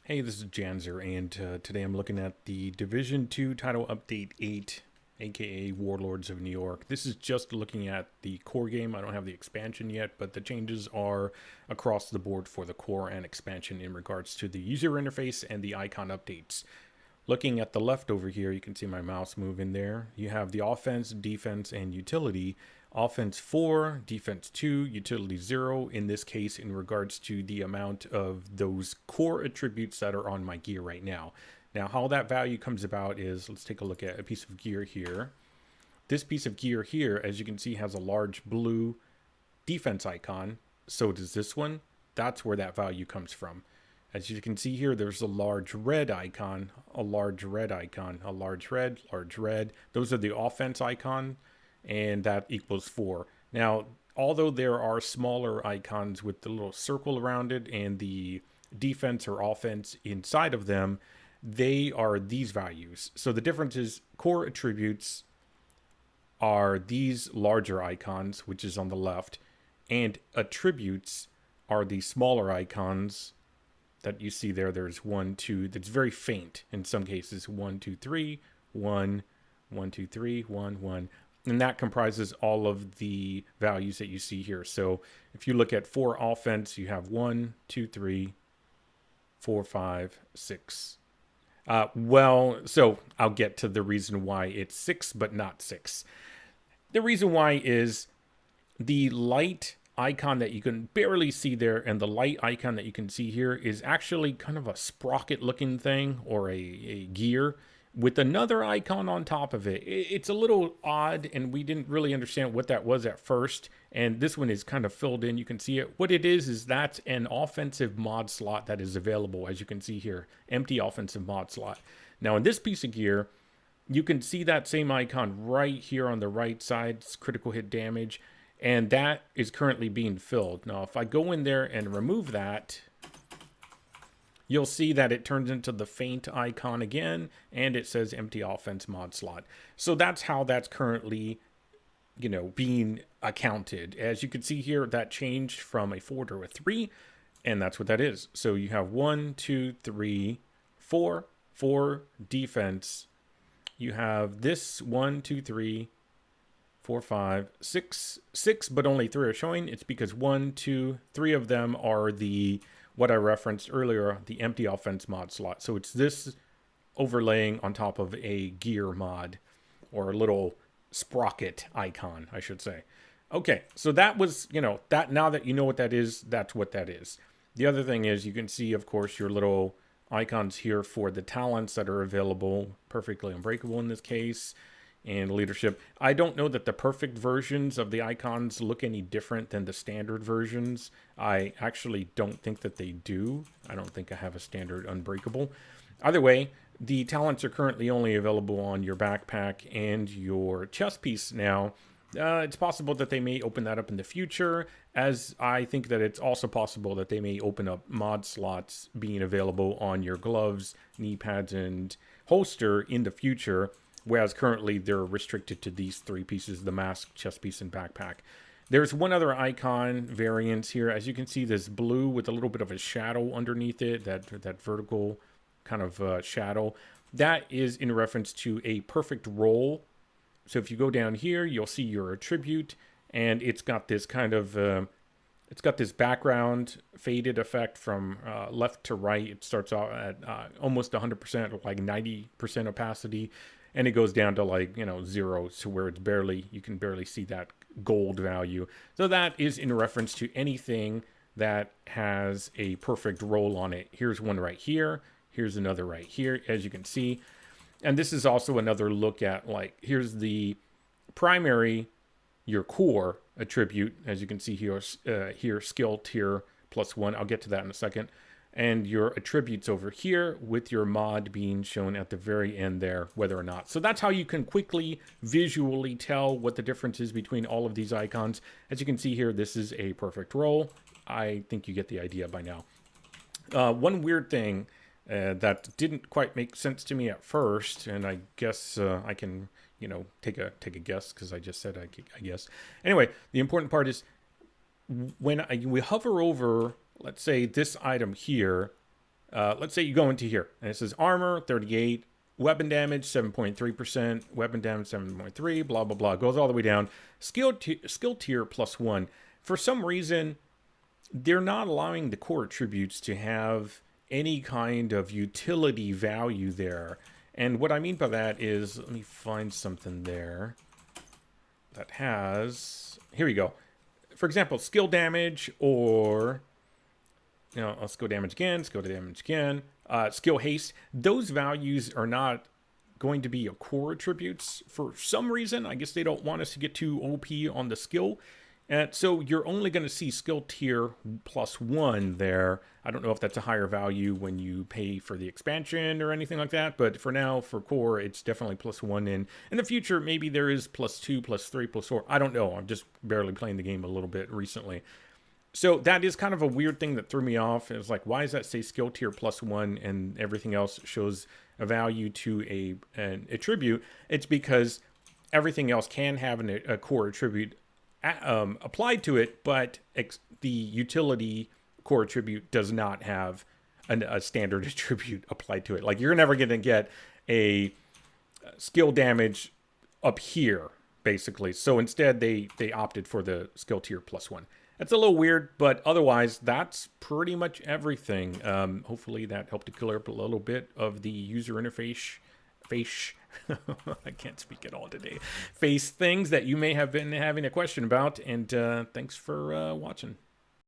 Hey, this is Janzer, and today I'm looking at the Division 2 Title Update 8, aka Warlords of New York. This is just looking at the core game. I don't have the expansion yet, but the changes are across the board for the core and expansion in regards to the user interface and the icon updates. Looking at the left over here, you can see my mouse moving there. You have the offense, defense, and utility. Offense 4, defense 2, utility 0, in this case in regards to the amount of those core attributes that are on my gear right now. Now how that value comes about is, let's take a look at a piece of gear here. This piece of gear here, as you can see, has a large blue defense icon. So does this one. That's where that value comes from. As you can see here, there's a large red icon, a large red icon, a large red, large red. Those are the offense icon, and that equals 4. Now, although there are smaller icons with the little circle around it and the defense or offense inside of them, they are these values. So the difference is core attributes are these larger icons, which is on the left, and attributes are the smaller icons that you see there. There's 1, 2, that's very faint in some cases. 1, 2, 3, 1, 1, 2, 3, 1, 1. And that comprises all of the values that you see here. So if you look at 4 offense, you have 1, 2, 3, 4, 5, 6. So I'll get to the reason why it's 6, but not 6. The reason why is the light icon that you can barely see there and the light icon that you can see here is actually kind of a sprocket looking thing, or a gear with another icon on top of it. It's a little odd, and we didn't really understand what that was at first, and this one is kind of filled in. You can see it. What it is that's an offensive mod slot that is available, as you can see here, empty offensive mod slot. Now in this piece of gear, you can see that same icon right here on the right side. It's critical hit damage, and that is currently being filled. Now, if I go in there and remove that, you'll see that it turns into the faint icon again, and it says empty offense mod slot. So that's how that's currently, being accounted. As you can see here, that changed from a 4 to a 3, and that's what that is. So you have 1, 2, 3, 4, 4 defense. You have this 1, 2, 3, 4, 5, 6, but only 3 are showing. It's because 1, 2, 3 of them are what I referenced earlier, the empty offense mod slot. So it's this overlaying on top of a gear mod, or a little sprocket icon, I should say. Okay, so that was, that, now that you know what that is, that's what that is. The other thing is, you can see, of course, your little icons here for the talents that are available, perfectly unbreakable in this case, and leadership. I don't know that the perfect versions of the icons look any different than the standard versions. I actually don't think that they do. I don't think I have a standard unbreakable. Either way, the talents are currently only available on your backpack and your chest piece now. It's possible that they may open that up in the future, as I think that it's also possible that they may open up mod slots being available on your gloves, knee pads, and holster in the future, whereas currently they're restricted to these 3 pieces: the mask, chest piece, and backpack. There's one other icon variance here. As you can see, this blue with a little bit of a shadow underneath it, that vertical kind of shadow. That is in reference to a perfect roll. So if you go down here, you'll see your attribute, and it's got this kind of, it's got this background faded effect from left to right. It starts out at almost 100%, like 90% opacity, and it goes down to like, 0, to where it's you can barely see that gold value. So that is in reference to anything that has a perfect roll on it. Here's one right here. Here's another right here, as you can see. And this is also another look at, like, here's the primary, your core attribute, as you can see here, skill tier +1. I'll get to that in a second. And your attributes over here, with your mod being shown at the very end there, whether or not. So that's how you can quickly visually tell what the difference is between all of these icons. As you can see here, this is a perfect roll. I think you get the idea by now. One weird thing that didn't quite make sense to me at first, and I guess I can, take a guess, because I just said I guess. Anyway, the important part is when we hover over, let's say, this item here, let's say you go into here and it says armor 38, weapon damage 7.3%, weapon damage 7.3, blah blah blah. It goes all the way down. Skill tier +1. For some reason, they're not allowing the core attributes to have any kind of utility value there. And what I mean by that is, let me find something there that has, here we go. For example, skill damage, or, you know, skill damage again, skill haste. Those values are not going to be a core attributes for some reason. I guess they don't want us to get too OP on the skill. And so you're only going to see skill tier +1 there. I don't know if that's a higher value when you pay for the expansion or anything like that. But for now, for core, it's definitely +1. In the future, maybe there is +2, +3, +4. I don't know. I'm just barely playing the game a little bit recently. So that is kind of a weird thing that threw me off. It was like, why does that say skill tier +1 and everything else shows a value to an attribute? It's because everything else can have a core attribute applied to it, but the utility core attribute does not have a standard attribute applied to it. Like, you're never going to get a skill damage up here, basically. So instead, they opted for the skill tier +1. That's a little weird, but otherwise, that's pretty much everything. Hopefully, that helped to clear up a little bit of the user interface. I can't speak at all today. Face things that you may have been having a question about. And thanks for watching.